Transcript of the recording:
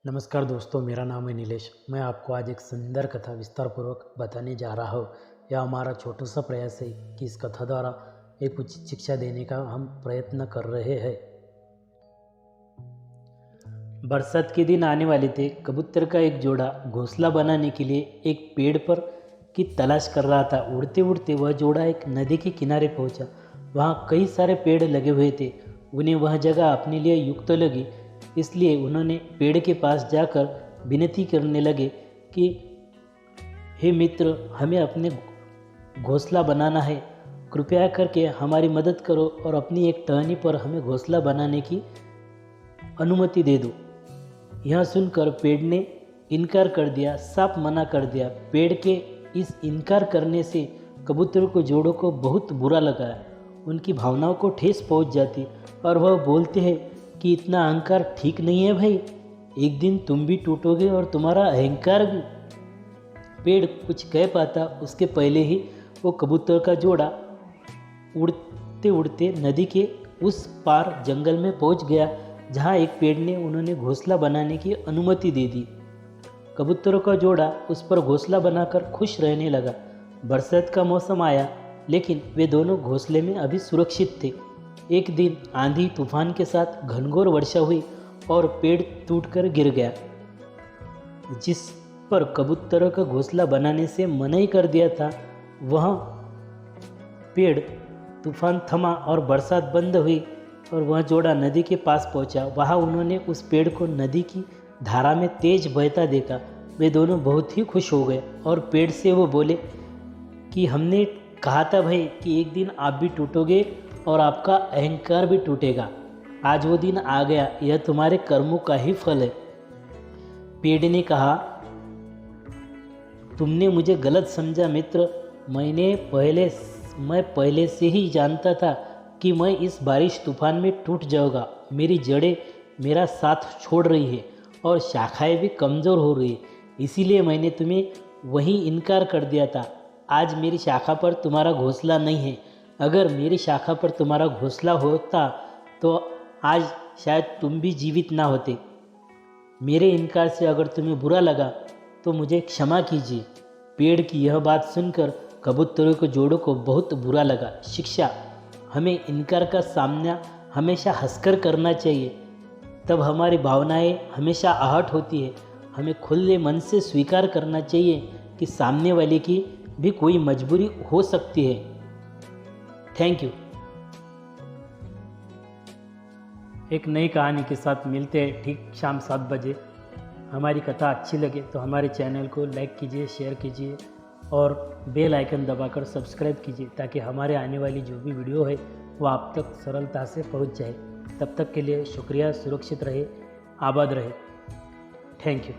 नमस्कार दोस्तों, मेरा नाम है नीलेश। मैं आपको आज एक सुंदर कथा विस्तारपूर्वक बताने जा रहा हूँ। यह हमारा छोटा सा प्रयास है कि इस कथा द्वारा एक उचित शिक्षा देने का हम प्रयत्न कर रहे हैं। बरसात के दिन आने वाले थे। कबूतर का एक जोड़ा घोंसला बनाने के लिए एक पेड़ पर की तलाश कर रहा था। उड़ते उड़ते वह जोड़ा एक नदी के किनारे पहुंचा। वहाँ कई सारे पेड़ लगे हुए थे। उन्हें वह जगह अपने लिए युक्त लगी, इसलिए उन्होंने पेड़ के पास जाकर विनती करने लगे कि हे मित्र, हमें अपने घोंसला बनाना है। कृपया करके हमारी मदद करो और अपनी एक टहनी पर हमें घोंसला बनाने की अनुमति दे दो। यह सुनकर पेड़ ने इनकार कर दिया, साफ मना कर दिया। पेड़ के इस इनकार करने से कबूतर को जोड़ों को बहुत बुरा लगा। उनकी भावनाओं को ठेस पहुंच जाती और वह बोलते हैं कि इतना अहंकार ठीक नहीं है भाई, एक दिन तुम भी टूटोगे और तुम्हारा अहंकार भी। पेड़ कुछ कह पाता उसके पहले ही वो कबूतर का जोड़ा उड़ते उड़ते नदी के उस पार जंगल में पहुंच गया, जहां एक पेड़ ने उन्होंने घोंसला बनाने की अनुमति दे दी। कबूतरों का जोड़ा उस पर घोंसला बनाकर खुश रहने लगा। बरसात का मौसम आया, लेकिन वे दोनों घोंसले में अभी सुरक्षित थे। एक दिन आंधी तूफान के साथ घनघोर वर्षा हुई और पेड़ टूटकर गिर गया, जिस पर कबूतरों का घोंसला बनाने से मनाही कर दिया था। वह पेड़ तूफान थमा और बरसात बंद हुई और वह जोड़ा नदी के पास पहुंचा। वहां उन्होंने उस पेड़ को नदी की धारा में तेज बहता देखा। वे दोनों बहुत ही खुश हो गए और पेड़ से वो बोले कि हमने कहा था भाई कि एक दिन आप भी टूटोगे और आपका अहंकार भी टूटेगा। आज वो दिन आ गया, यह तुम्हारे कर्मों का ही फल है। पेड़ ने कहा, तुमने मुझे गलत समझा मित्र। मैं पहले से ही जानता था कि मैं इस बारिश तूफान में टूट जाऊंगा। मेरी जड़ें मेरा साथ छोड़ रही है और शाखाएं भी कमज़ोर हो रही है, इसीलिए मैंने तुम्हें वहीं इनकार कर दिया था। आज मेरी शाखा पर तुम्हारा घोंसला नहीं है। अगर मेरी शाखा पर तुम्हारा घोंसला होता तो आज शायद तुम भी जीवित ना होते। मेरे इनकार से अगर तुम्हें बुरा लगा तो मुझे क्षमा कीजिए। पेड़ की यह बात सुनकर कबूतरों के जोड़ों को बहुत बुरा लगा। शिक्षा: हमें इनकार का सामना हमेशा हंसकर करना चाहिए, तब हमारी भावनाएं हमेशा आहट होती है। हमें खुले मन से स्वीकार करना चाहिए कि सामने वाले की भी कोई मजबूरी हो सकती है। Thank you. एक नई कहानी के साथ मिलते हैं ठीक शाम 7 बजे। हमारी कथा अच्छी लगे तो हमारे चैनल को लाइक कीजिए, शेयर कीजिए और बेल आइकन दबाकर सब्सक्राइब कीजिए, ताकि हमारे आने वाली जो भी वीडियो है वो आप तक सरलता से पहुंच जाए। तब तक के लिए शुक्रिया। सुरक्षित रहे, आबाद रहे। Thank you.